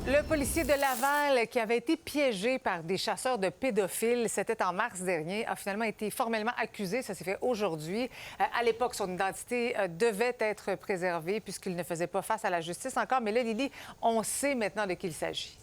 Le policier de Laval qui avait été piégé par des chasseurs de pédophiles, c'était en mars dernier, a finalement été formellement accusé. Ça s'est fait aujourd'hui. À l'époque, son identité devait être préservée puisqu'il ne faisait pas face à la justice encore. Mais là, Lily, on sait maintenant de qui il s'agit.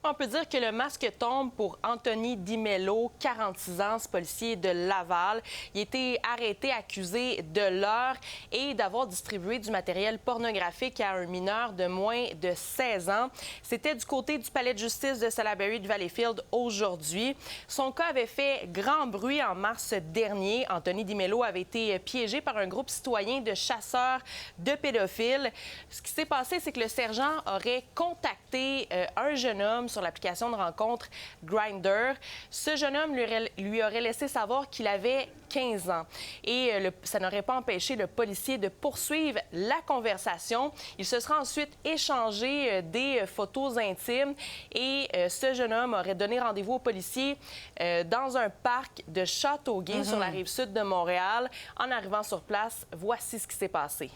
On peut dire que le masque tombe pour Anthony DiMello, 46 ans, ce policier de Laval. Il a été arrêté, accusé de leurre et d'avoir distribué du matériel pornographique à un mineur de moins de 16 ans. C'était du côté du palais de justice de Salaberry de Valleyfield aujourd'hui. Son cas avait fait grand bruit en mars dernier. Anthony DiMello avait été piégé par un groupe citoyen de chasseurs de pédophiles. Ce qui s'est passé, c'est que le sergent aurait contacté un jeune homme sur l'application de rencontre Grindr. Ce jeune homme lui aurait laissé savoir qu'il avait 15 ans. Et ça n'aurait pas empêché le policier de poursuivre la conversation. Il se sera ensuite échangé des photos intimes et ce jeune homme aurait donné rendez-vous au policier dans un parc de Châteauguay sur la rive sud de Montréal. En arrivant sur place, voici ce qui s'est passé.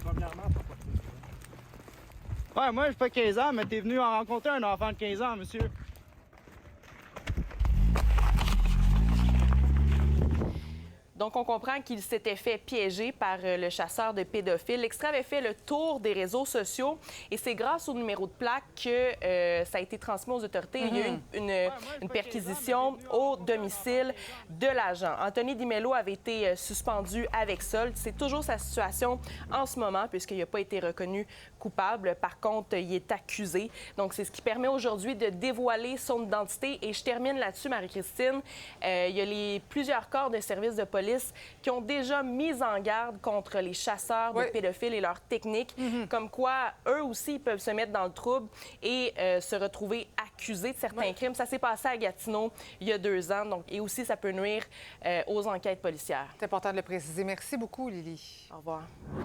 Premièrement, pourquoi? Ouais, moi, j'ai pas 15 ans, mais t'es venu en rencontrer un enfant de 15 ans, monsieur. Donc, on comprend qu'il s'était fait piéger par le chasseur de pédophiles. L'extrait avait fait le tour des réseaux sociaux et c'est grâce au numéro de plaque que ça a été transmis aux autorités. Il y a eu une perquisition au domicile de l'agent. Anthony DiMello avait été suspendu avec solde. C'est toujours sa situation en ce moment puisqu'il n'a pas été reconnu coupable. Par contre, il est accusé. Donc, c'est ce qui permet aujourd'hui de dévoiler son identité. Et je termine là-dessus, Marie-Christine. Il y a plusieurs corps de services de police qui ont déjà mis en garde contre les chasseurs de pédophiles et leurs techniques, comme quoi eux aussi ils peuvent se mettre dans le trouble et se retrouver accusés de certains crimes. Ça s'est passé à Gatineau il y a 2 ans, donc, et aussi ça peut nuire aux enquêtes policières. C'est important de le préciser. Merci beaucoup, Lily. Au revoir.